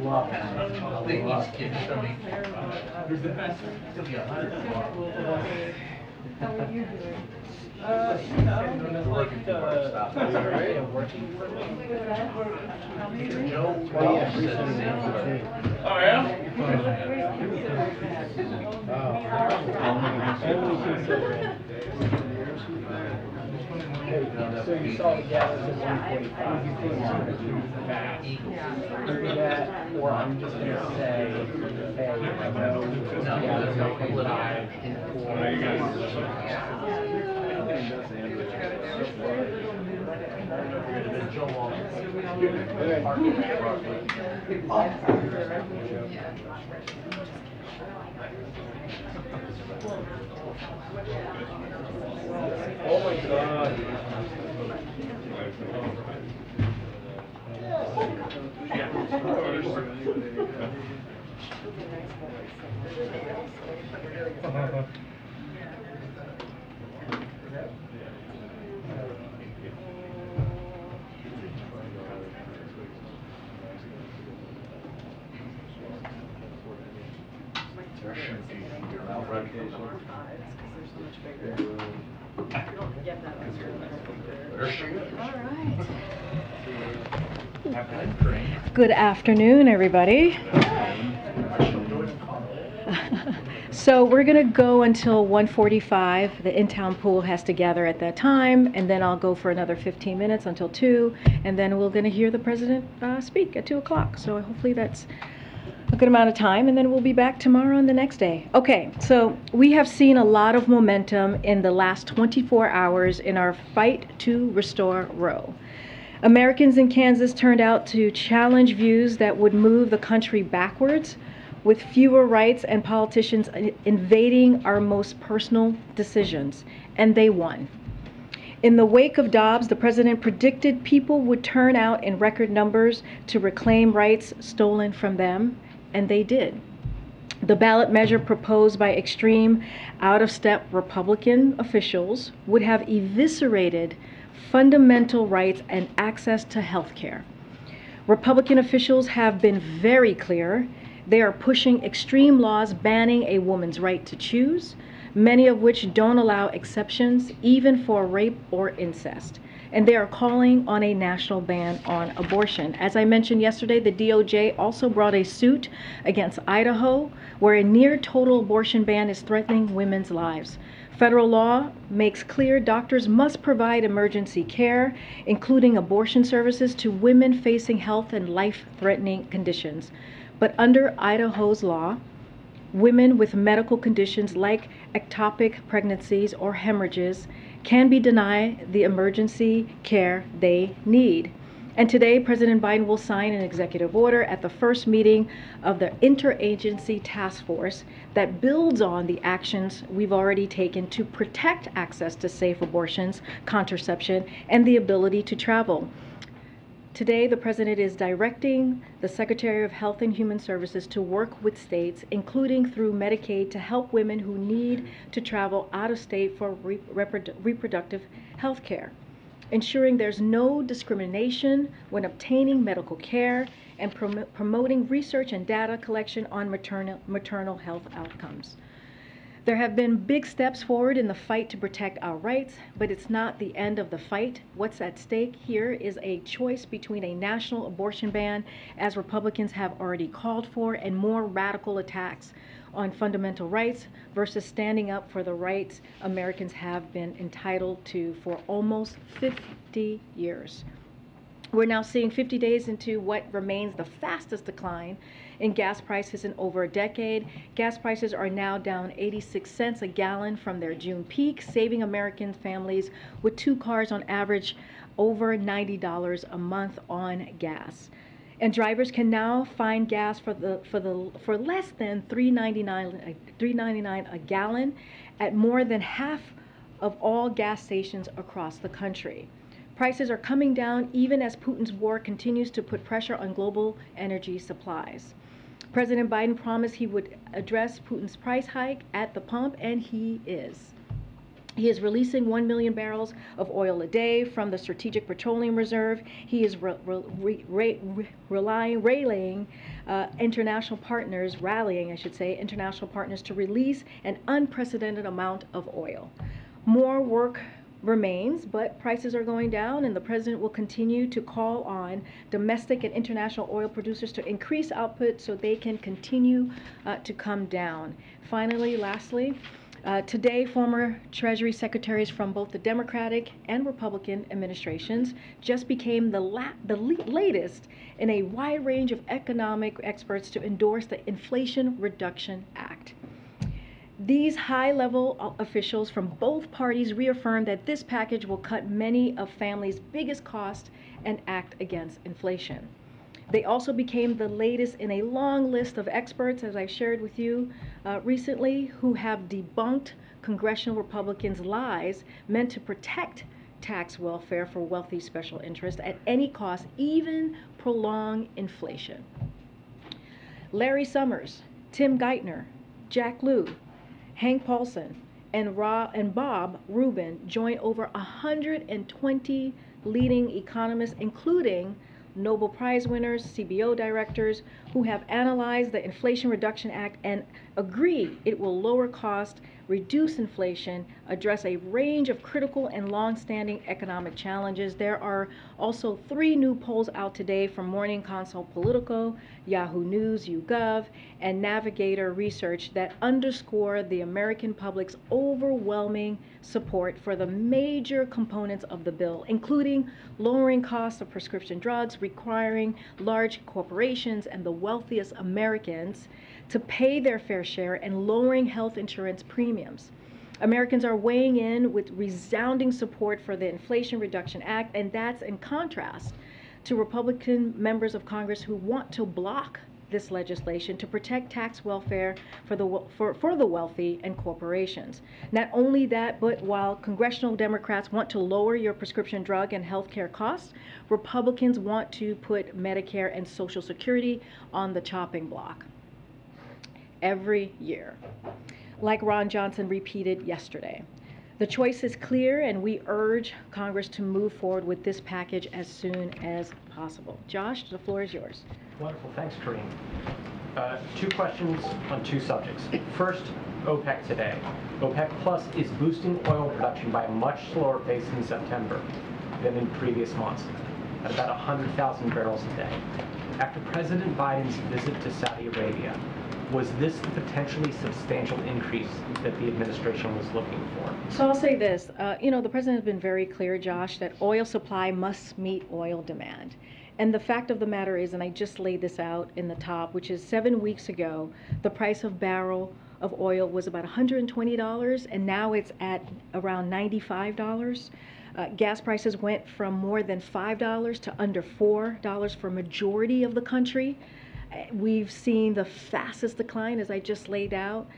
love it. These kids show me. There's the best. It's gonna be 100. How are you doing? Working too hard to stop. That's all right. Joe, Oh, yeah. Oh, yeah? So you saw the gas at 145. You think it's going to be fast? Either that, or I'm just going to say, hey, I know gas is 145 in 4. Oh my God. Good afternoon, everybody. So we're going to go until 1:45. The in-town pool has to gather at that time, and then I'll go for another 15 minutes until 2, and then we're going to hear the president speak at 2 o'clock. So hopefully that's a good amount of time, and then we'll be back tomorrow and the next day. Okay, so we have seen a lot of momentum in the last 24 hours in our fight to restore Roe. Americans in Kansas turned out to challenge views that would move the country backwards, with fewer rights and politicians invading our most personal decisions, and they won. In the wake of Dobbs, the president predicted people would turn out in record numbers to reclaim rights stolen from them, and they did. The ballot measure proposed by extreme, out-of-step Republican officials would have eviscerated fundamental rights and access to health care. Republican officials have been very clear. They are pushing extreme laws banning a woman's right to choose, many of which don't allow exceptions even for rape or incest. And they are calling on a national ban on abortion. As I mentioned yesterday, the DOJ also brought a suit against Idaho, where a near total abortion ban is threatening women's lives. Federal law makes clear doctors must provide emergency care, including abortion services, to women facing health and life-threatening conditions. But under Idaho's law, women with medical conditions like ectopic pregnancies or hemorrhages can be denied the emergency care they need. And today, President Biden will sign an executive order at the first meeting of the Interagency Task Force that builds on the actions we've already taken to protect access to safe abortions, contraception, and the ability to travel. Today, the President is directing the Secretary of Health and Human Services to work with states, including through Medicaid, to help women who need to travel out of state for reproductive health care, ensuring there's no discrimination when obtaining medical care, and promoting research and data collection on maternal health outcomes. There have been big steps forward in the fight to protect our rights, but it's not the end of the fight. What's at stake here is a choice between a national abortion ban, as Republicans have already called for, and more radical attacks on fundamental rights versus standing up for the rights Americans have been entitled to for almost 50 years. We're now seeing 50 days into what remains the fastest decline in gas prices in over a decade. Gas prices are now down 86 cents a gallon from their June peak, saving American families with 2 cars on average over $90 a month on gas. And drivers can now find gas for less than $3.99 a gallon at more than half of all gas stations across the country. Prices are coming down even as Putin's war continues to put pressure on global energy supplies. President Biden promised he would address Putin's price hike at the pump, and he is. He is releasing 1 million barrels of oil a day from the Strategic Petroleum Reserve. He is rallying international partners to release an unprecedented amount of oil. More work remains, but prices are going down, and the president will continue to call on domestic and international oil producers to increase output so they can continue to come down. Finally, lastly, today, former Treasury secretaries from both the Democratic and Republican administrations just became the latest in a wide range of economic experts to endorse the Inflation Reduction Act. These high-level officials from both parties reaffirmed that this package will cut many of families' biggest costs and act against inflation. They also became the latest in a long list of experts, as I shared with you recently, who have debunked congressional Republicans' lies meant to protect tax welfare for wealthy special interests at any cost, even prolong inflation. Larry Summers, Tim Geithner, Jack Lew, Hank Paulson, and Bob Rubin joined over 120 leading economists, including Nobel Prize winners, CBO directors, who have analyzed the Inflation Reduction Act and agree it will lower costs, reduce inflation, address a range of critical and long-standing economic challenges. There are also 3 new polls out today from Morning Consult Politico, Yahoo News, YouGov, and Navigator Research that underscore the American public's overwhelming support for the major components of the bill, including lowering costs of prescription drugs, requiring large corporations and the wealthiest Americans to pay their fair share, and lowering health insurance premiums. Americans are weighing in with resounding support for the Inflation Reduction Act, and that's in contrast to Republican members of Congress who want to block this legislation to protect tax welfare for the wealthy and corporations. Not only that, but while congressional Democrats want to lower your prescription drug and health care costs, Republicans want to put Medicare and Social Security on the chopping block every year, like Ron Johnson repeated yesterday. The choice is clear, and we urge Congress to move forward with this package as soon as possible. Josh, the floor is yours. Wonderful. Thanks, Karine. 2 questions on 2 subjects. First, OPEC today. OPEC Plus is boosting oil production by a much slower pace in September than in previous months, at about 100,000 barrels a day. After President Biden's visit to Saudi Arabia, was this the potentially substantial increase that the administration was looking for? So I'll say this, the president has been very clear, Josh, that oil supply must meet oil demand. And the fact of the matter is, and I just laid this out in the top, which is 7 weeks ago, the price of barrel of oil was about $120, and now it's at around $95. Gas prices went from more than $5 to under $4 for majority of the country. We've seen the fastest decline, as I just laid out,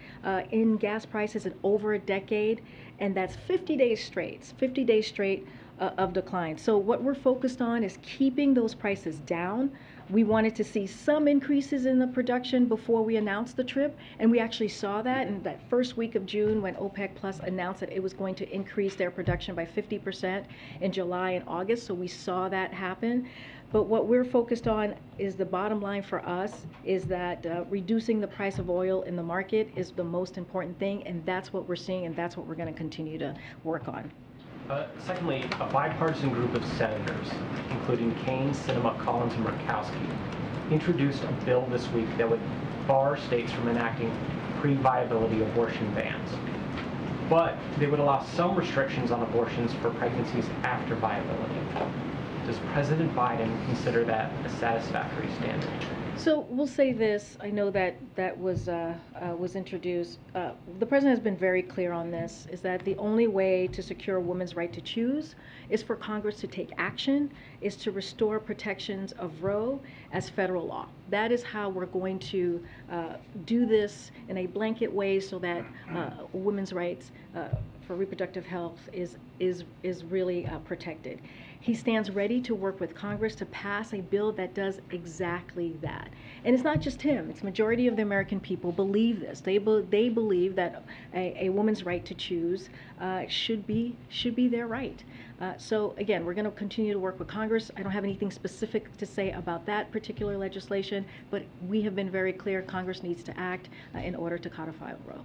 in gas prices in over a decade, and that's 50 days straight of decline. So what we're focused on is keeping those prices down. We wanted to see some increases in the production before we announced the trip, and we actually saw that in that first week of June when OPEC Plus announced that it was going to increase their production by 50% in July and August, so we saw that happen. But what we're focused on is the bottom line for us is that reducing the price of oil in the market is the most important thing, and that's what we're seeing, and that's what we're going to continue to work on. Secondly, a bipartisan group of senators, including Kaine, Sinema, Collins, and Murkowski, introduced a bill this week that would bar states from enacting pre-viability abortion bans. But they would allow some restrictions on abortions for pregnancies after viability. Does President Biden consider that a satisfactory standard? So we'll say this. I know that was introduced. The president has been very clear on this, is that the only way to secure a woman's right to choose is for Congress to take action, is to restore protections of Roe as federal law. That is how we're going to do this in a blanket way so that women's rights for reproductive health is really protected. He stands ready to work with Congress to pass a bill that does exactly that. And it's not just him. It's majority of the American people believe this. They believe that a woman's right to choose should be their right. So again, we're going to continue to work with Congress. I don't have anything specific to say about that particular legislation, but we have been very clear Congress needs to act in order to codify Roe.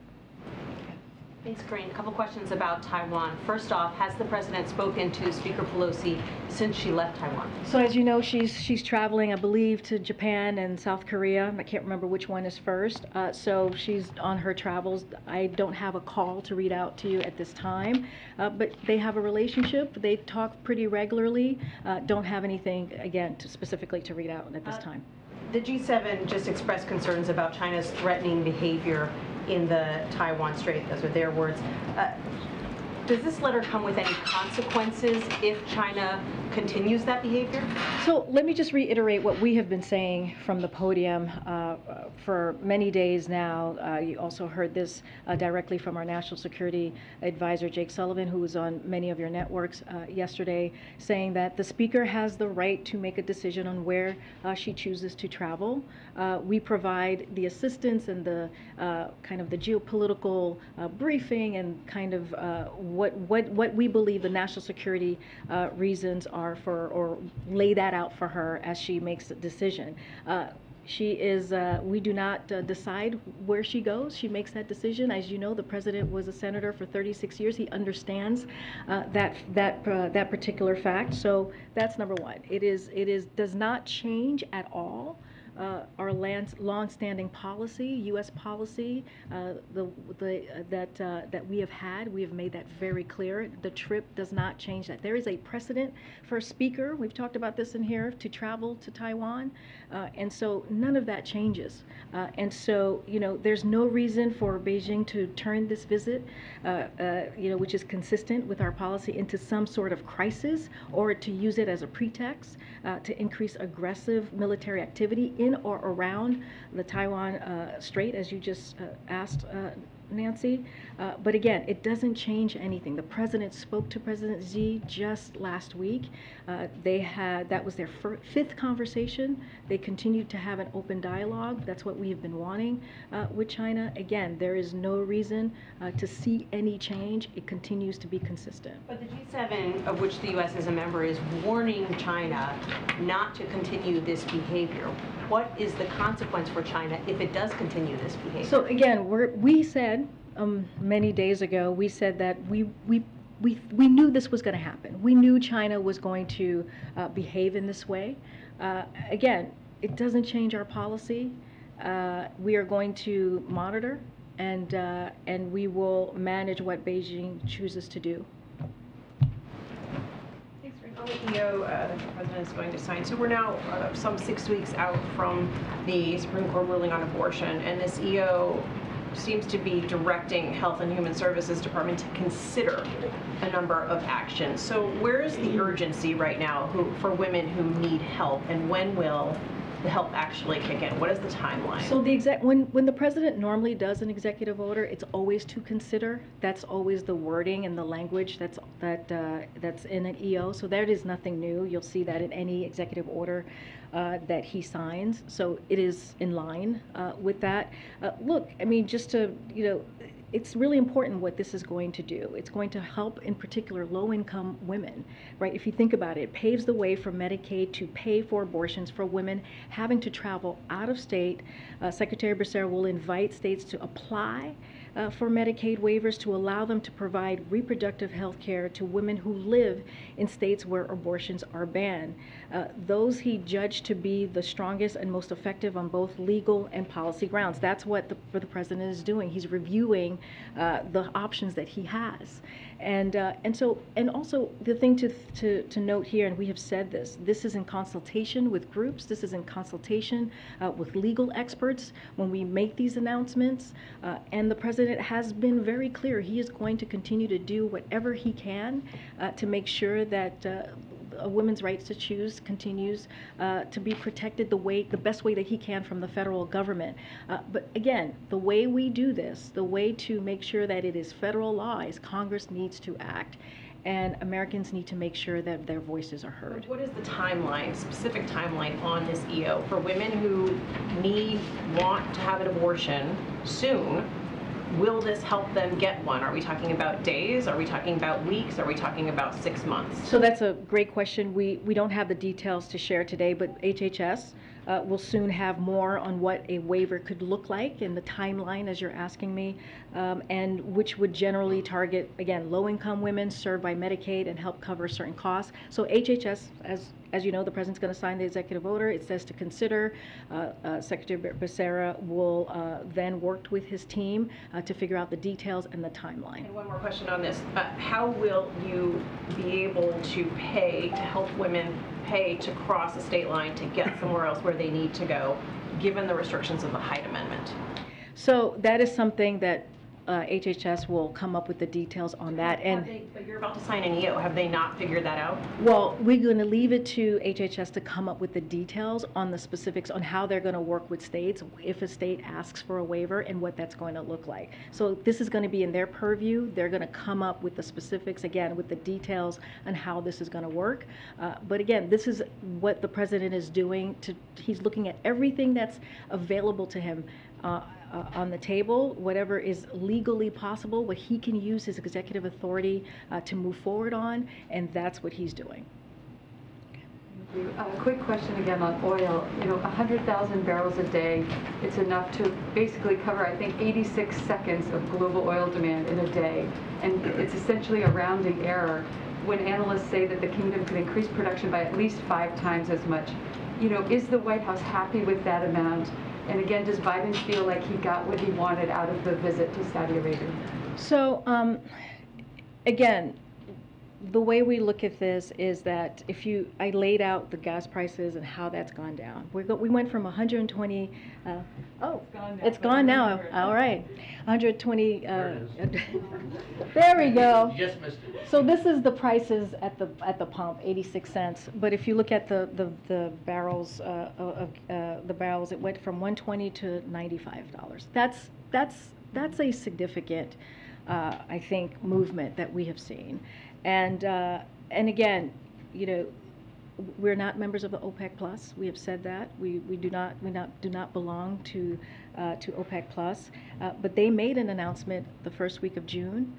Thanks, Corinne. A couple questions about Taiwan. First off, has the president spoken to Speaker Pelosi since she left Taiwan? So as you know, she's traveling, I believe, to Japan and South Korea. I can't remember which one is first. So she's on her travels. I don't have a call to read out to you at this time, but they have a relationship. They talk pretty regularly. Don't have anything, again, specifically to read out at this time. The G7 just expressed concerns about China's threatening behavior in the Taiwan Strait. Those are their words. Does this letter come with any consequences if China continues that behavior? So let me just reiterate what we have been saying from the podium for many days now. You also heard this directly from our National Security Advisor, Jake Sullivan, who was on many of your networks yesterday, saying that the Speaker has the right to make a decision on where she chooses to travel. We provide the assistance and the kind of the geopolitical briefing and kind of what we believe the national security reasons are for, or lay that out for her as she makes a decision. We do not decide where she goes. She makes that decision. As you know, the president was a senator for 36 years. He understands that particular fact. So that's number one. It does not change at all our long-standing policy, U.S. policy, that we have had. We have made that very clear. The trip does not change that. There is a precedent for a speaker, we've talked about this in here, to travel to Taiwan, and so none of that changes. And so, there's no reason for Beijing to turn this visit, which is consistent with our policy, into some sort of crisis, or to use it as a pretext to increase aggressive military activity in or around the Taiwan Strait, as you just asked, Nancy. But again, it doesn't change anything. The president spoke to President Xi just last week. That was their fifth conversation. They continued to have an open dialogue. That's what we have been wanting with China. Again, there is no reason to see any change. It continues to be consistent. But the G7, of which the U.S. is a member, is warning China not to continue this behavior. What is the consequence for China if it does continue this behavior? So again, we said many days ago, we said that we knew this was going to happen. We knew China was going to behave in this way. Again, it doesn't change our policy. We are going to monitor and we will manage what Beijing chooses to do. On the EO that the president is going to sign. So we're now some 6 weeks out from the Supreme Court ruling on abortion, and this EO seems to be directing Health and Human Services Department to consider a number of actions. So where is the urgency right now for women who need help, and when will the help actually kick in? What is the timeline? So when the president normally does an executive order, it's always to consider. That's always the wording and the language that's in an EO. So that is nothing new. You'll see that in any executive order that he signs. So it is in line with that. Look, I mean, just to it's really important what this is going to do. It's going to help, in particular, low-income women, right? If you think about it, it paves the way for Medicaid to pay for abortions for women having to travel out of state. Secretary Becerra will invite states to apply for Medicaid waivers to allow them to provide reproductive health care to women who live in states where abortions are banned. Those he judged to be the strongest and most effective on both legal and policy grounds. That's what the president is doing. He's reviewing the options that he has, and also the thing to note here, and we have said this is in consultation with groups. This is in consultation with legal experts when we make these announcements, and the president has been very clear. He is going to continue to do whatever he can to make sure that a woman's rights to choose continues to be protected the best way that he can from the federal government. But again, the way we do this, the way to make sure that it is federal law is Congress needs to act. And Americans need to make sure that their voices are heard. What is the timeline, specific timeline on this EO for women who want to have an abortion soon? Will this help them get one? Are we talking about days? Are we talking about weeks? Are we talking about 6 months? So that's a great question. We don't have the details to share today, but HHS will soon have more on what a waiver could look like in the timeline, as you're asking me, and which would generally target, again, low-income women served by Medicaid and help cover certain costs. So HHS, as you know, the president's going to sign the executive order. It says to consider. Secretary Becerra will then work with his team to figure out the details and the timeline. And one more question on this. How will you be able to pay to help women pay to cross a state line to get somewhere else where they need to go, given the restrictions of the Hyde Amendment? So that is something that HHS will come up with the details on that. But you're about to sign an EO. Have they not figured that out? Well, we're going to leave it to HHS to come up with the details on the specifics on how they're going to work with states if a state asks for a waiver and what that's going to look like. So this is going to be in their purview. They're going to come up with the specifics, again, with the details on how this is going to work. But again, this is what the president is doing. He's looking at everything that's available to him on the table, whatever is legally possible, what he can use his executive authority to move forward on, and that's what he's doing. A quick question again on oil. 100,000 barrels a day, it's enough to basically cover, I think, 86 seconds of global oil demand in a day. And it's essentially a rounding error when analysts say that the kingdom could increase production by at least 5 times as much. Is the White House happy with that amount? And again, does Biden feel like he got what he wanted out of the visit to Saudi Arabia? So, again, the way we look at this is that I laid out the gas prices and how that's gone down. We went from 120. It's gone now. All right, 120. There we go. You just missed it. So this is the prices at the pump, 86 cents. But if you look at the barrels the barrels, it went from 120 to $95. That's a significant, I think, movement that we have seen. And again, we're not members of the OPEC Plus. We have said that we do not belong to OPEC Plus. But they made an announcement the first week of June,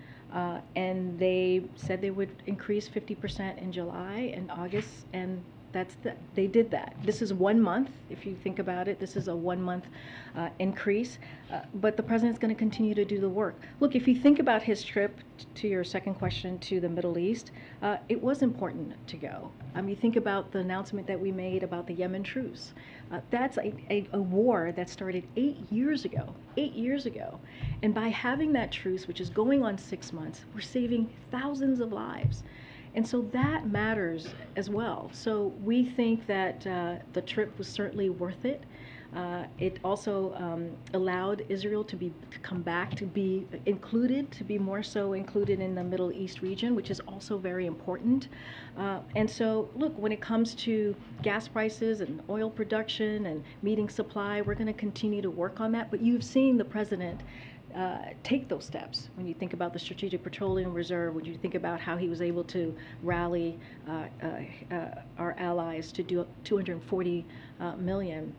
and they said they would increase 50% in July and August, and they did that. This is 1 month, if you think about it. This is a 1 month increase, but the president's going to continue to do the work. Look, if you think about his trip, to your second question, to the Middle East, it was important to go. You think about the announcement that we made about the Yemen truce. That's a war that started 8 years ago. 8 years ago. And by having that truce, which is going on 6 months, we're saving thousands of lives. And so that matters as well. So we think that the trip was certainly worth it. It also allowed Israel to come back, to be included, to be more so included in the Middle East region, which is also very important. And so, look, when it comes to gas prices and oil production and meeting supply, we're going to continue to work on that. But you've seen the president take those steps. When you think about the Strategic Petroleum Reserve, when you think about how he was able to rally our allies to do 240 million.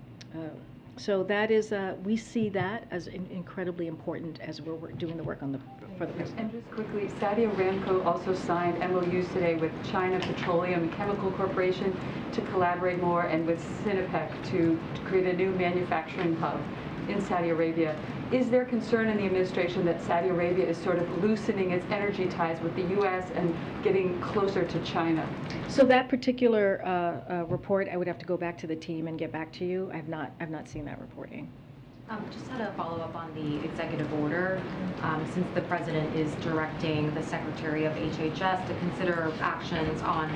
So that is, we see that as incredibly important as we're doing the work for the president. And just quickly, Saudi Aramco also signed MOUs today with China Petroleum and Chemical Corporation to collaborate more, and with Sinopec to create a new manufacturing hub in Saudi Arabia. Is there concern in the administration that Saudi Arabia is sort of loosening its energy ties with the U.S. and getting closer to China? So that particular report, I would have to go back to the team and get back to you. I've not seen that reporting. Just had a follow-up on the executive order. Since the president is directing the Secretary of HHS to consider actions on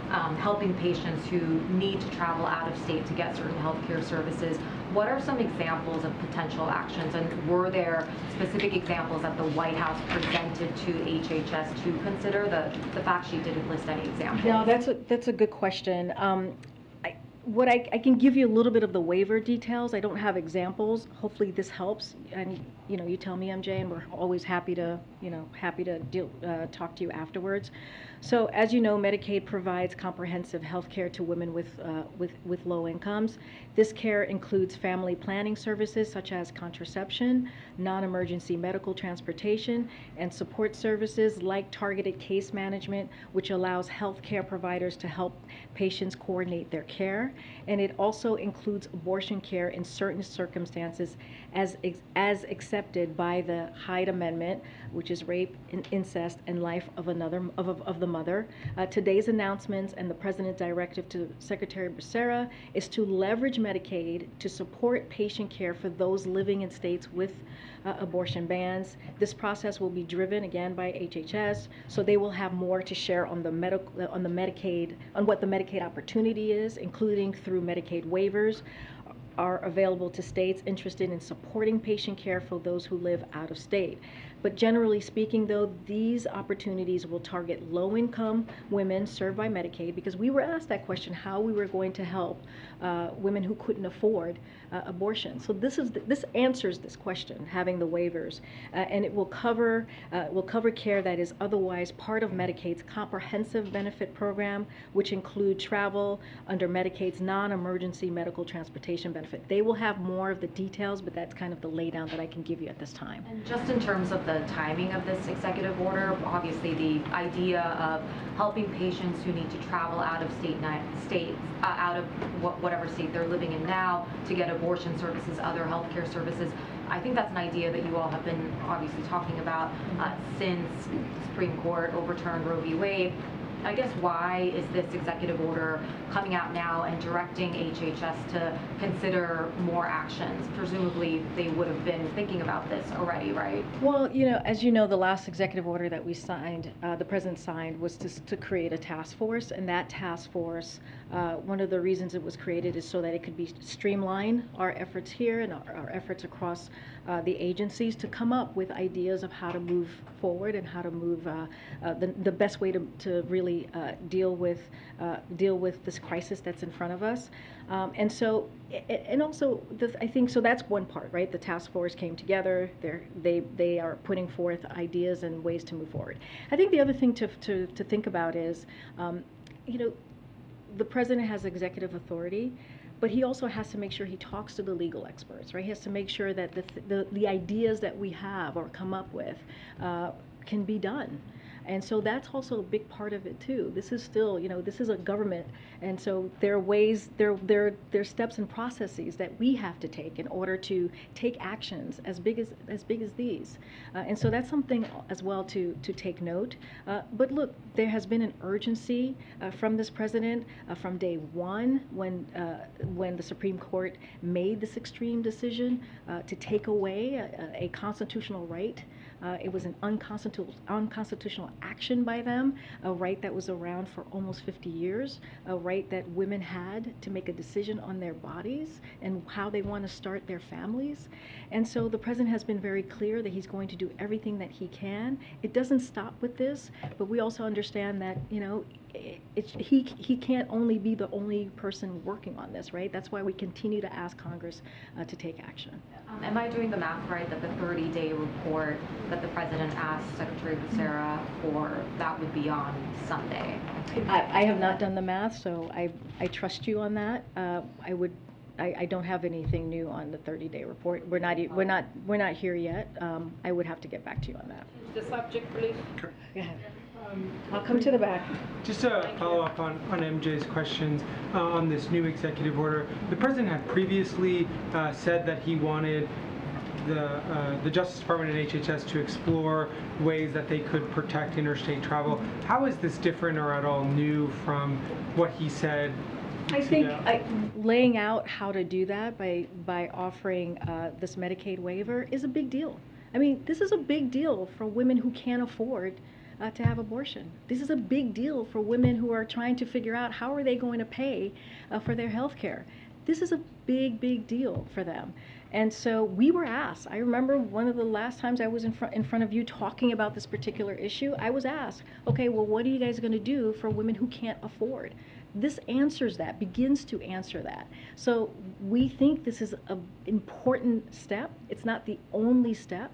helping patients who need to travel out of state to get certain healthcare services. What are some examples of potential actions, and were there specific examples that the White House presented to HHS to consider? The fact sheet didn't list any examples. No, that's a good question. I can give you a little bit of the waiver details. I don't have examples. Hopefully this helps. And you tell me, MJ, and we're always happy to talk to you afterwards. So as you know, Medicaid provides comprehensive health care to women with low incomes. This care includes family planning services such as contraception, non-emergency medical transportation, and support services like targeted case management, which allows health care providers to help patients coordinate their care. And it also includes abortion care in certain circumstances as accepted by the Hyde Amendment, which is rape, incest, and life of the mother. Today's announcements and the President's directive to Secretary Becerra is to leverage Medicaid to support patient care for those living in states with abortion bans. This process will be driven again by HHS, so they will have more to share on what the Medicaid opportunity is, including through Medicaid waivers are available to states interested in supporting patient care for those who live out of state. But generally speaking, though, these opportunities will target low-income women served by Medicaid, because we were asked that question, how we were going to help women who couldn't afford abortion. So this answers this question, having the waivers, and it will cover care that is otherwise part of Medicaid's comprehensive benefit program, which include travel under Medicaid's non-emergency medical transportation benefit. They will have more of the details, but that's kind of the laydown that I can give you at this time. And just in terms of the timing of this executive order, obviously the idea of helping patients who need to travel out of out of whatever state they're living in now to get abortion services, other healthcare services, I think that's an idea that you all have been obviously talking about since the Supreme Court overturned Roe v. Wade. I guess why is this executive order coming out now and directing HHS to consider more actions? Presumably they would have been thinking about this already, right? Well, as you know, the last executive order that we signed, the President signed, was to create a task force. And that task force, one of the reasons it was created is so that it could streamline our efforts here and our efforts across the agencies to come up with ideas of how to move forward and how to move the best way to really deal with this crisis that's in front of us. And also I think so that's one part, right? The task force came together. They are putting forth ideas and ways to move forward. I think the other thing to think about is, the President has executive authority, but he also has to make sure he talks to the legal experts, right? He has to make sure that the ideas that we have or come up with can be done. And so that's also a big part of it too. This is still, this is a government, and so there are ways, there are steps and processes that we have to take in order to take actions as big as these. And so that's something as well to take note. But look, there has been an urgency from this President from day one when the Supreme Court made this extreme decision to take away a constitutional right. It was an unconstitutional action by them, a right that was around for almost 50 years, a right that women had to make a decision on their bodies and how they want to start their families. And so the President has been very clear that he's going to do everything that he can. It doesn't stop with this, but we also understand that, he can't only be the only person working on this, right? That's why we continue to ask Congress to take action. Am I doing the math right that the 30-day report that the President asked Secretary Becerra for, that would be on Sunday? I have not done the math, so I trust you on that. I don't have anything new on the 30-day report. We're not here yet. I would have to get back to you on that. The subject, please. Go ahead. I'll come to the back. Just to follow up on MJ's questions on this new executive order, the President had previously said that he wanted the Justice Department and HHS to explore ways that they could protect interstate travel. How is this different or at all new from what he said? I think laying out how to do that by offering this Medicaid waiver is a big deal. I mean, this is a big deal for women who can't afford to have abortion. This is a big deal for women who are trying to figure out how are they going to pay for their health care. This is a big, big deal for them. And so we were asked, I remember one of the last times I was in front of you talking about this particular issue, I was asked, okay, well, what are you guys going to do for women who can't afford? This answers that, begins to answer that. So we think this is an important step. It's not the only step.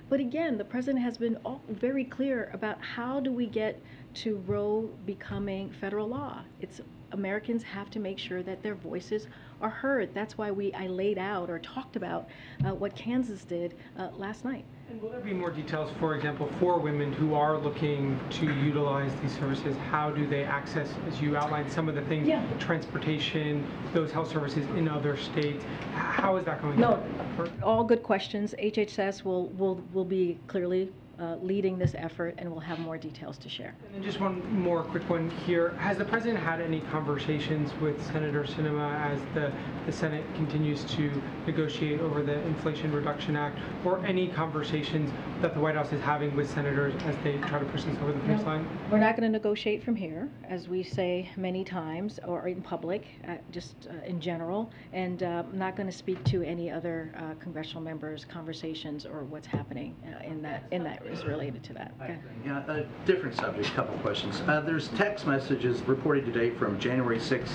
But again, the president has been very clear about how do we get to Roe becoming federal law. It's Americans have to make sure that their voices are heard. That's why I laid out or talked about what Kansas did last night. And will there be more details, for example, for women who are looking to utilize these services? How do they access, as you outlined, some of the things, transportation, those health services in other states? How is that going to work? All good questions. HHS will be clearly leading this effort, and we'll have more details to share. And then just one more quick one here. Has the president had any conversations with Senator Sinema as the Senate continues to negotiate over the Inflation Reduction Act, or any conversations that the White House is having with senators as they try to push this over the finish line? We're not going to negotiate from here, as we say many times, or in public, just in general, and I'm not going to speak to any other congressional members' conversations or what's happening in that is related to that. Okay. Yeah, a different subject, couple questions. There's text messages reported today from January 6th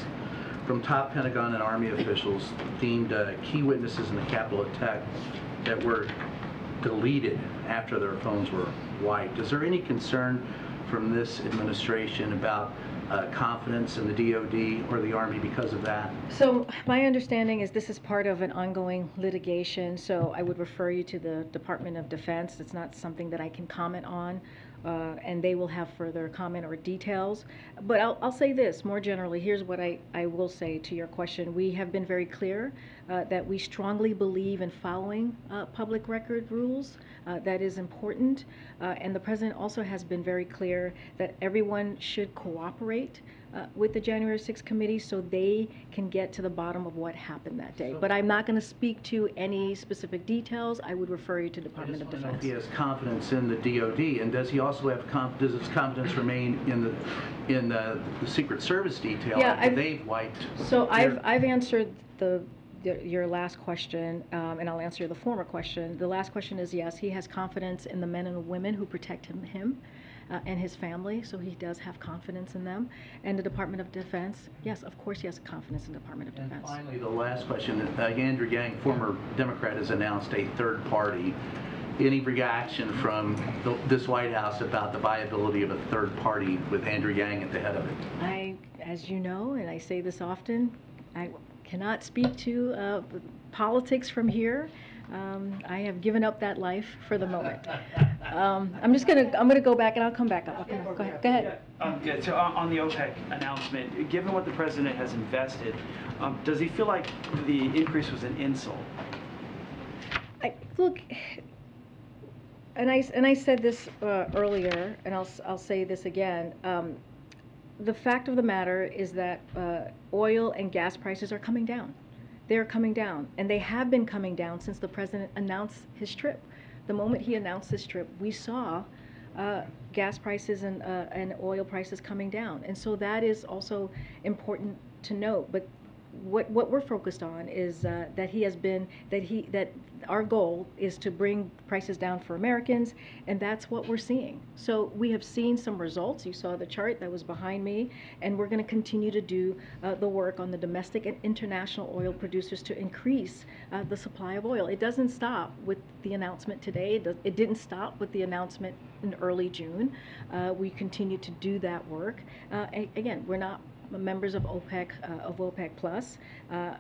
from top Pentagon and Army officials deemed key witnesses in the Capitol attack that were deleted after their phones were wiped. Is there any concern from this administration about confidence in the DOD or the Army because of that? So my understanding is this is part of an ongoing litigation, so I would refer you to the Department of Defense. It's not something that I can comment on, and they will have further comment or details. But I'll say this more generally. Here's what I will say to your question. We have been very clear that we strongly believe in following public record rules. That is important. And the president also has been very clear that everyone should cooperate with the January 6th committee so they can get to the bottom of what happened that day. But I'm not going to speak to any specific details. I would refer you to Department of Defense. He has confidence in the DOD, and does he also have does his confidence remain in the Secret Service detail after they've wiped? So I've answered your last question, and I'll answer the former question. The last question is yes, he has confidence in the men and women who protect him and his family, so he does have confidence in them. And the Department of Defense, yes, of course he has confidence in the Department of Defense. And finally, the last question. Andrew Yang, former Democrat, has announced a third party. Any reaction from this White House about the viability of a third party with Andrew Yang at the head of it? As you know, and I say this often, I cannot speak to politics from here. I have given up that life for the moment. I'm gonna go back and I'll come back up. Okay, go ahead. Yeah, so on the OPEC announcement, given what the president has invested, does he feel like the increase was an insult? Look, and I said this earlier, and I'll say this again. The fact of the matter is that oil and gas prices are coming down. They're coming down, and they have been coming down since the president announced his trip. The moment he announced his trip, we saw gas prices and oil prices coming down, and so that is also important to note. But what we're focused on is that our goal is to bring prices down for Americans, and that's what we're seeing. So we have seen some results. You saw the chart that was behind me, and we're going to continue to do the work on the domestic and international oil producers to increase the supply of oil. It doesn't stop with the announcement today. It didn't stop with the announcement in early June. We continue to do that work. Again, we're not members of OPEC Plus,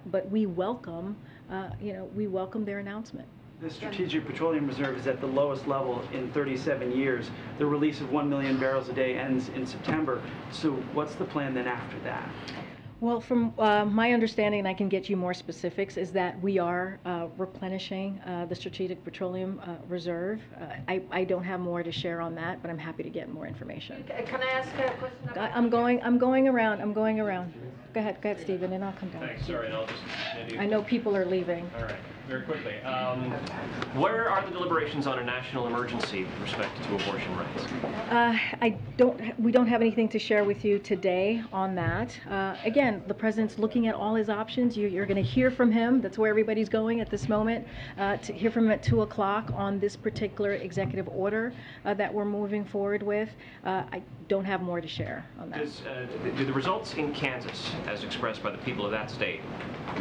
but we welcome their announcement. The Strategic Petroleum Reserve is at the lowest level in 37 years. The release of 1 million barrels a day ends in September. So what's the plan then after that? Well, from my understanding, and I can get you more specifics, is that we are replenishing the Strategic Petroleum Reserve. I don't have more to share on that, but I'm happy to get more information. Can I ask a question about? I'm going around. Go ahead, Stephen, and I'll come down. Thanks, sorry, and I'll just maybe. I know people are leaving. All right, very quickly. Where are the deliberations on a national emergency with respect to abortion rights? We don't have anything to share with you today on that. Again, the president's looking at all his options. You're going to hear from him. That's where everybody's going at this moment. To hear from him at 2 o'clock on this particular executive order that we're moving forward with. I don't have more to share on that. Do the results in Kansas, as expressed by the people of that state,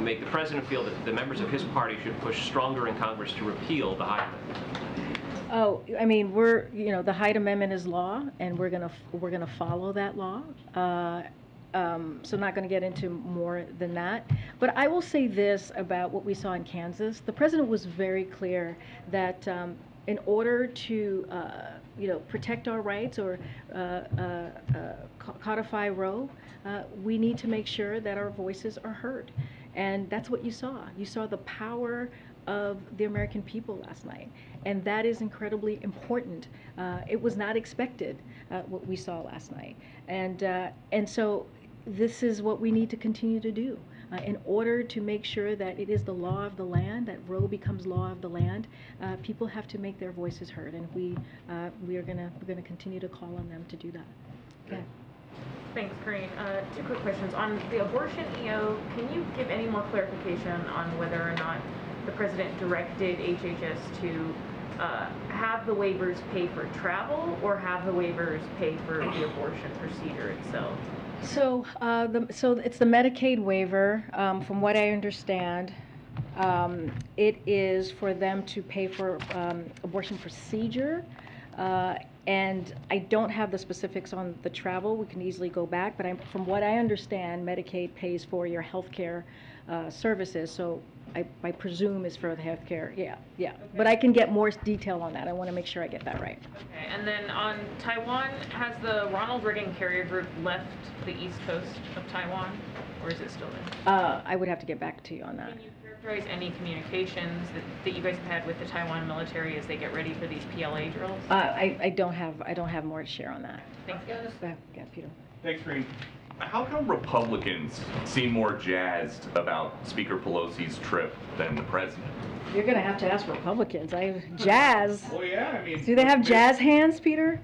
make the president feel that the members of his party should push stronger in Congress to repeal the Hyde Amendment? Oh, I mean, the Hyde Amendment is law, and we're gonna follow that law. So I'm not going to get into more than that. But I will say this about what we saw in Kansas. The president was very clear that in order to protect our rights or codify Roe, we need to make sure that our voices are heard. And that's what you saw. You saw the power of the American people last night. And that is incredibly important. It was not expected, what we saw last night. And so this is what we need to continue to do. In order to make sure that it is the law of the land, that Roe becomes law of the land, people have to make their voices heard, and we're gonna continue to call on them to do that. Okay. Thanks, Corinne. Two quick questions. On the abortion EO, can you give any more clarification on whether or not the president directed HHS to have the waivers pay for travel or have the waivers pay for the abortion procedure itself? So, so it's the Medicaid waiver. From what I understand, it is for them to pay for abortion procedure. And I don't have the specifics on the travel. We can easily go back, but from what I understand, Medicaid pays for your health care services. So I presume is for the health care. Yeah. Okay. But I can get more detail on that. I want to make sure I get that right. Okay. And then on Taiwan, has the Ronald Reagan Carrier Group left the east coast of Taiwan, or is it still there? I would have to get back to you on that. Can you characterize any communications that you guys have had with the Taiwan military as they get ready for these PLA drills? I don't have more to share on that. Thanks. Yeah, Peter. Thanks, Green. How come Republicans seem more jazzed about Speaker Pelosi's trip than the president? You're going to have to ask Republicans. Jazz. Well, yeah, I mean. Do they have jazz hands, Peter?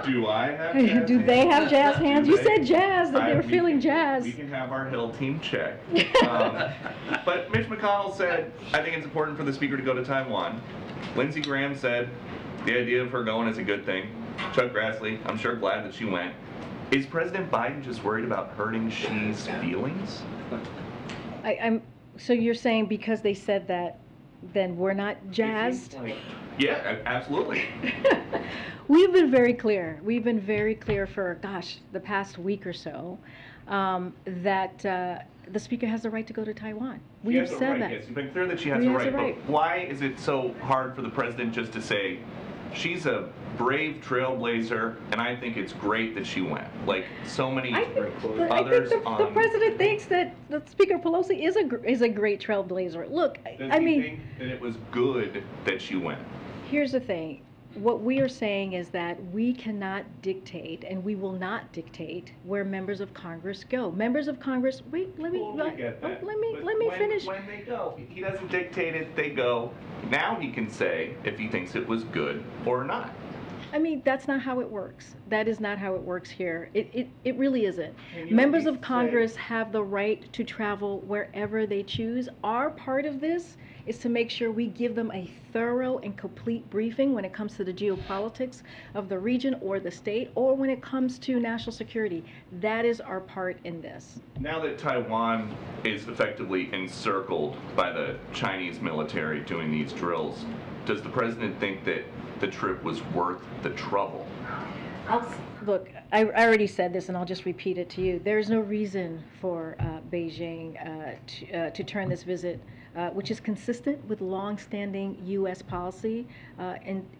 Do I have jazz Do they have jazz hands? You said jazz, that they were we feeling can, jazz. We can have our Hill team check. But Mitch McConnell said, I think it's important for the Speaker to go to Taiwan. Lindsey Graham said, the idea of her going is a good thing. Chuck Grassley, I'm sure glad that she went. Is President Biden just worried about hurting Xi's feelings? So you're saying because they said that, then we're not jazzed? Yeah, absolutely. We've been very clear. We've been very clear for, the past week or so, that the Speaker has the right to go to Taiwan. We've said that. Yes, you've been clear that she has the right. But why is it so hard for the President just to say, she's a brave trailblazer, and I think it's great that she went. Like so many others. I think the president thinks that Speaker Pelosi is a great trailblazer. Look, Does he think that it was good that she went? Here's the thing. What we are saying is that we cannot dictate, and we will not dictate where members of Congress go. Members of Congress. Wait, let me finish. When they go, he doesn't dictate it. They go. Now he can say if he thinks it was good or not. I mean, that's not how it works. That is not how it works here. It really isn't. Members of Congress have the right to travel wherever they choose. Our part of this is to make sure we give them a thorough and complete briefing when it comes to the geopolitics of the region or the state, or when it comes to national security. That is our part in this. Now that Taiwan is effectively encircled by the Chinese military doing these drills, does the president think that the trip was worth the trouble? Look, I already said this, and I'll just repeat it to you. There's no reason for Beijing to turn this visit, which is consistent with long-standing U.S. policy,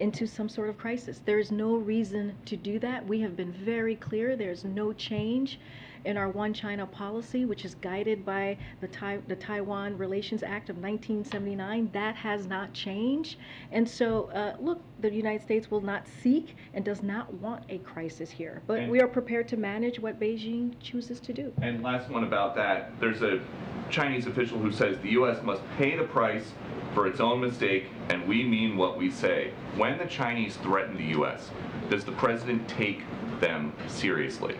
into some sort of crisis. There is no reason to do that. We have been very clear. There's no change in our One China policy, which is guided by the Taiwan Relations Act of 1979. That has not changed. And so, look, the United States will not seek and does not want a crisis here. But we are prepared to manage what Beijing chooses to do. And last one about that, there's a Chinese official who says the U.S. must pay the price for its own mistake, and we mean what we say. When the Chinese threaten the U.S., does the president take them seriously?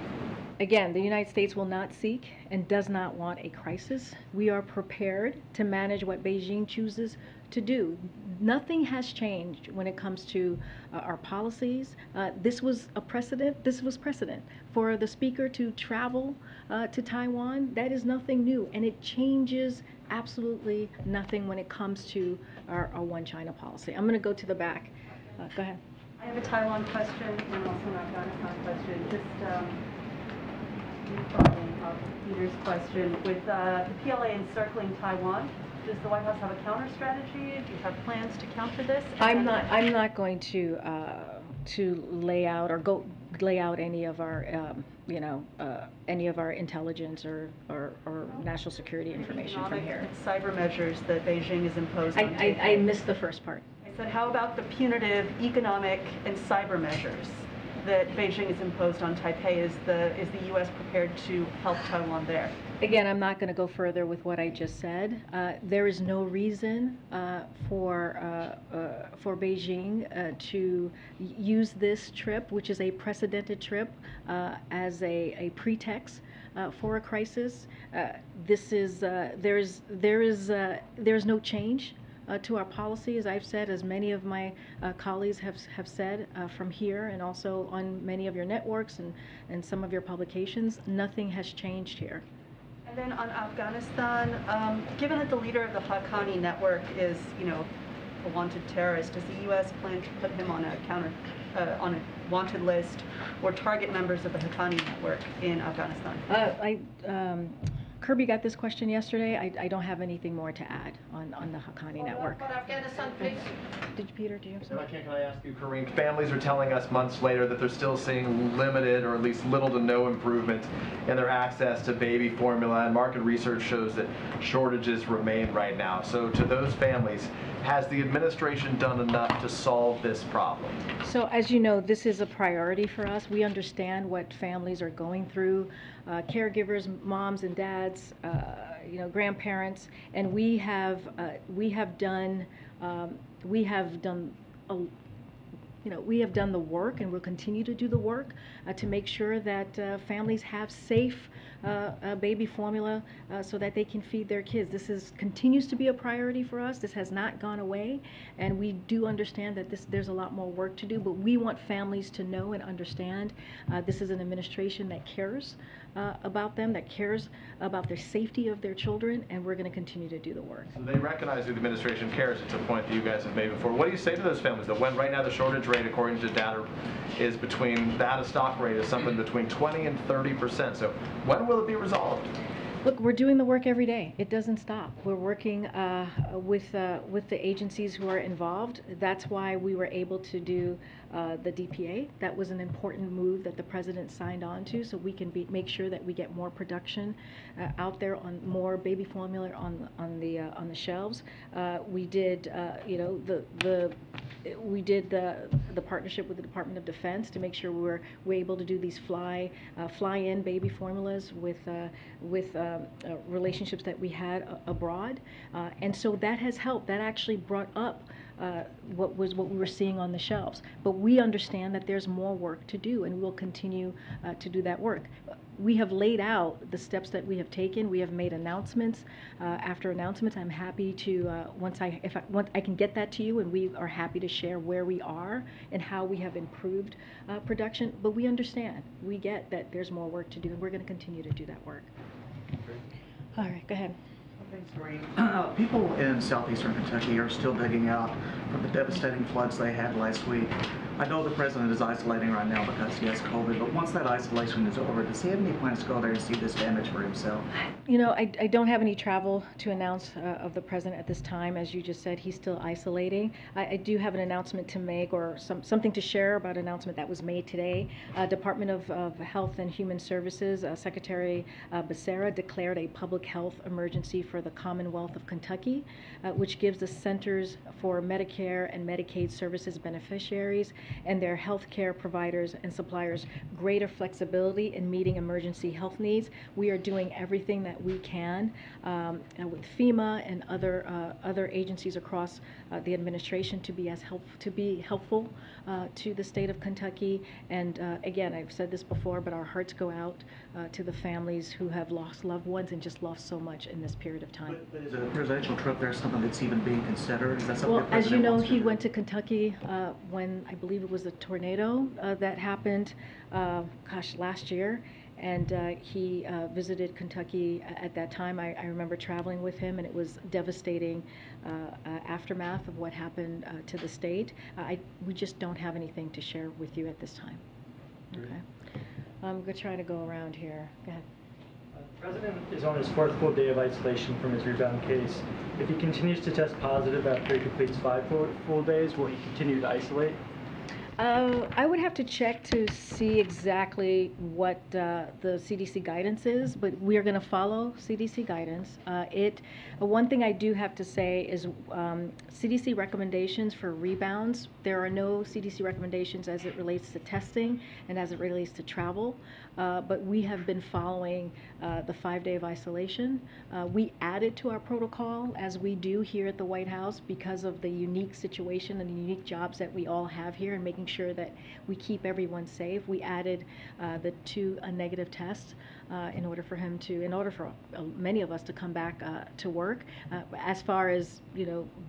Again, the United States will not seek and does not want a crisis. We are prepared to manage what Beijing chooses to do. Nothing has changed when it comes to our policies. This was a precedent. This was precedent for the speaker to travel to Taiwan. That is nothing new, and it changes absolutely nothing when it comes to our One China policy. I'm going to go to the back. Go ahead. I have a Taiwan question and also an Afghanistan question. Just following up Peter's question, with the PLA encircling Taiwan, does the White House have a counter strategy? Do you have plans to counter this? I'm not going to lay out or lay out any of our any of our intelligence or national security information from here. And cyber measures that Beijing has imposed on Taipei. I missed the first part. I said, how about the punitive economic and cyber measures that Beijing has imposed on Taipei? Is the U.S. prepared to help Taiwan there? Again, I'm not going to go further with what I just said. There is no reason for Beijing to use this trip, which is a precedented trip, as a pretext for a crisis. There's no change to our policy, as I've said, as many of my colleagues have said from here and also on many of your networks and some of your publications. Nothing has changed here. And then on Afghanistan, given that the leader of the Haqqani network is, a wanted terrorist, does the U.S. plan to put him on a wanted list or target members of the Haqqani network in Afghanistan? Kirby got this question yesterday. I don't have anything more to add on the Haqqani network. Afghanistan, please. Peter, do you have something? Can I ask you, Karine? Families are telling us months later that they're still seeing limited or at least little to no improvement in their access to baby formula, and market research shows that shortages remain right now. So to those families, has the administration done enough to solve this problem? So as you know, this is a priority for us. We understand what families are going through, caregivers, moms and dads, grandparents, and we have done the work, and we'll continue to do the work to make sure that families have safe baby formula so that they can feed their kids. This continues to be a priority for us. This has not gone away, and we do understand that there's a lot more work to do, but we want families to know and understand this is an administration that cares about them, that cares about the safety of their children, and we're going to continue to do the work. So they recognize that the administration cares. It's a point that you guys have made before. What do you say to those families that when right now the shortage rate, according to data, is between the out-of-stock rate is something between 20 and 30%. So when will it be resolved? Look, we're doing the work every day. It doesn't stop. We're working with the agencies who are involved. That's why we were able to do the DPA. That was an important move that the president signed on to, so we can make sure that we get more production out there, on more baby formula on the shelves. We did we did the partnership with the Department of Defense to make sure we're able to do these fly-in baby formulas with relationships that we had abroad, and so that has helped. That actually brought up what we were seeing on the shelves. But we understand that there's more work to do, and we'll continue to do that work. We have laid out the steps that we have taken. We have made announcements after announcements. I'm happy to once I can get that to you, and we are happy to share where we are and how we have improved production. But we understand, we get that there's more work to do, and we're going to continue to do that work. All right, go ahead. Thanks, Maureen. People in southeastern Kentucky are still digging out from the devastating floods they had last week. I know the president is isolating right now because he has COVID, but once that isolation is over, does he have any plans to go there and see this damage for himself? You know, I don't have any travel to announce of the president at this time. As you just said, he's still isolating. I do have an announcement to make, or something to share about an announcement that was made today. Department of Health and Human Services, Secretary Becerra declared a public health emergency for the Commonwealth of Kentucky, which gives the Centers for Medicare and Medicaid Services beneficiaries and their health care providers and suppliers greater flexibility in meeting emergency health needs. We are doing everything that we can with FEMA and other agencies across the administration to be helpful to the state of Kentucky. And again, I've said this before, but our hearts go out to the families who have lost loved ones and just lost so much in this period of time. But is a presidential trip there something that's even being considered? Is that something Well, the as you president know, wants to he do? went to Kentucky when I believe it was a tornado that happened, last year. And he visited Kentucky at that time. I remember traveling with him, and it was devastating aftermath of what happened to the state. We just don't have anything to share with you at this time. Okay. I'm going to try to go around here. Go ahead. The President is on his 4th full day of isolation from his rebound case. If he continues to test positive after he completes 5 full days, will he continue to isolate? I would have to check to see exactly what the CDC guidance is, but we are going to follow CDC guidance. One thing I do have to say is CDC recommendations for rebounds. There are no CDC recommendations as it relates to testing and as it relates to travel, but we have been following the 5-day of isolation. We added to our protocol, as we do here at the White House, because of the unique situation and the unique jobs that we all have here and making sure that we keep everyone safe. We added the 2 negative tests in order for many of us to come back to work. As far as,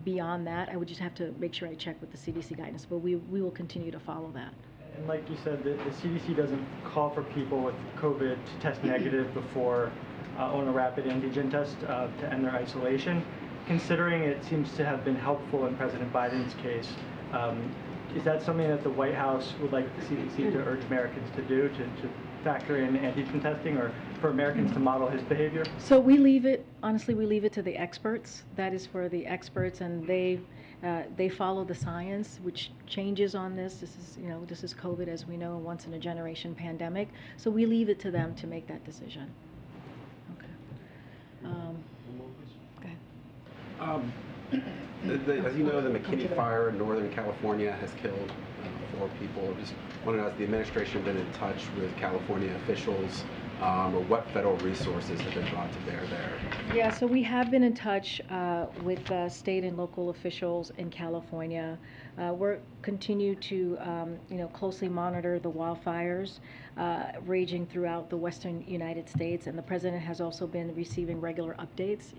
beyond that, I would just have to make sure I check with the CDC guidance, but we will continue to follow that. And like you said, the CDC doesn't call for people with COVID to test negative before on a rapid antigen test to end their isolation. Considering it seems to have been helpful in President Biden's case, is that something that the White House would like the CDC to urge Americans to do, to factor in antigen testing, or for Americans to model his behavior? So we leave it to the experts. That is for the experts, and they follow the science, which changes on this. This is COVID, as we know, a once in a generation pandemic. So we leave it to them to make that decision. Okay. Go ahead. As you know, the McKinney fire in Northern California has killed 4 people. I just want to know, has the administration been in touch with California officials, or what federal resources have been brought to bear there? Yeah, so we have been in touch with state and local officials in California. We're continue to closely monitor the wildfires raging throughout the western United States, and the president has also been receiving regular updates.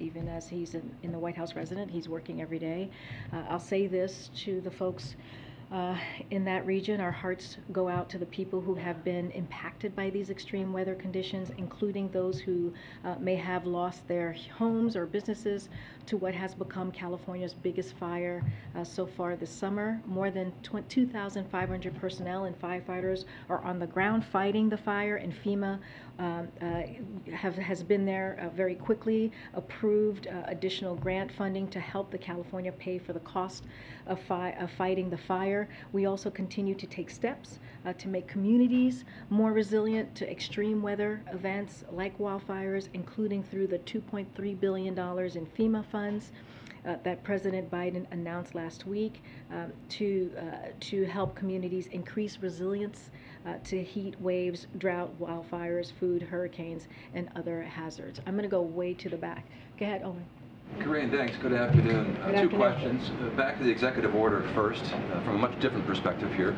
Even as he's in the White House resident, he's working every day. I'll say this to the folks in that region: our hearts go out to the people who have been impacted by these extreme weather conditions, including those who may have lost their homes or businesses to what has become California's biggest fire so far this summer. More than 2,500 personnel and firefighters are on the ground fighting the fire, and FEMA has been there very quickly, approved additional grant funding to help the California pay for the cost of fighting the fire. We also continue to take steps to make communities more resilient to extreme weather events like wildfires, including through the $2.3 billion in FEMA funds that President Biden announced last week to help communities increase resilience to heat waves, drought, wildfires, food, hurricanes, and other hazards. I'm going to go way to the back. Go ahead, Owen. Corinne, thanks. Good afternoon. Good 2 afternoon. questions. Back to the executive order first, from a much different perspective here.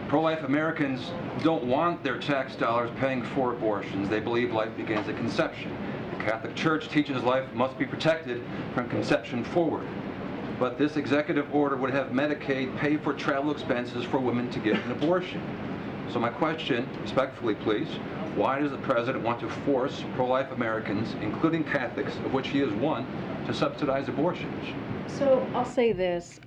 Pro-life Americans don't want their tax dollars paying for abortions. They believe life begins at conception. The Catholic Church teaches life must be protected from conception forward. But this executive order would have Medicaid pay for travel expenses for women to get an abortion. So my question, respectfully please, Why does the president want to force pro-life Americans, including Catholics, of which he is one, to subsidize abortions? So I'll say this.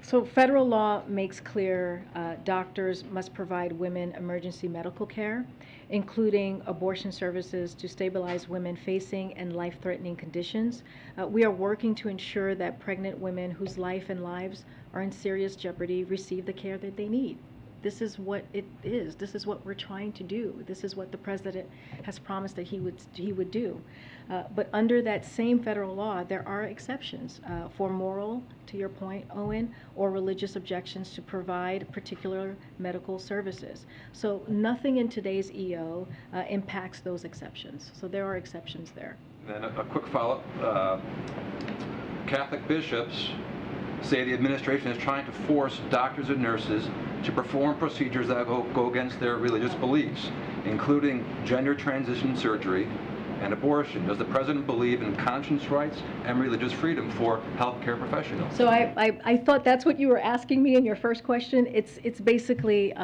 So federal law makes clear doctors must provide women emergency medical care, including abortion services to stabilize women facing and life-threatening conditions. We are working to ensure that pregnant women whose life and lives are in serious jeopardy receive the care that they need. This is what it is. This is what we're trying to do. This is what the president has promised that he would do. But under that same federal law, there are exceptions for moral, to your point, Owen, or religious objections to provide particular medical services. So nothing in today's EO impacts those exceptions. So there are exceptions there. Then a quick follow-up. Catholic bishops say the administration is trying to force doctors and nurses to perform procedures that go against their religious beliefs, including gender transition surgery and abortion. Does the president believe in conscience rights and religious freedom for healthcare professionals? So I thought that's what you were asking me in your first question. It's basically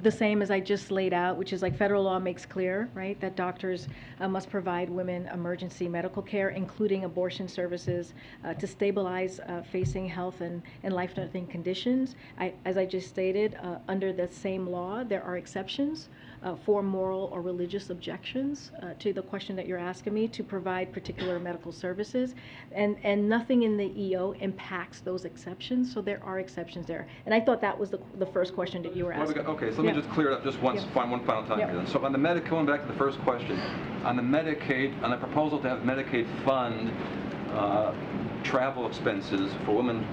the same as I just laid out, which is like federal law makes clear, right, that doctors must provide women emergency medical care, including abortion services, to stabilize facing health and life-threatening conditions. As I just stated, under the same law, there are exceptions for moral or religious objections to the question that you're asking me to provide particular medical services, and nothing in the EO impacts those exceptions, so there are exceptions there. And I thought that was the first question that you were asking. Okay, so let me just clear it up just once, one final time here then. So on the Medicaid, going back to the first question, on the Medicaid, on the proposal to have Medicaid fund travel expenses for women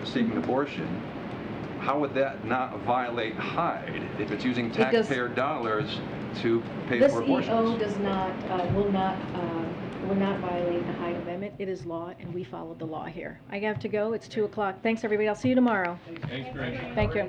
seeking abortion, how would that not violate Hyde if it's using taxpayer dollars to pay for abortions? This EO does not, will not violate the Hyde Amendment. It is law, and we follow the law here. I have to go. It's 2 o'clock. Thanks, everybody. I'll see you tomorrow. Thanks, Greg. Thank you.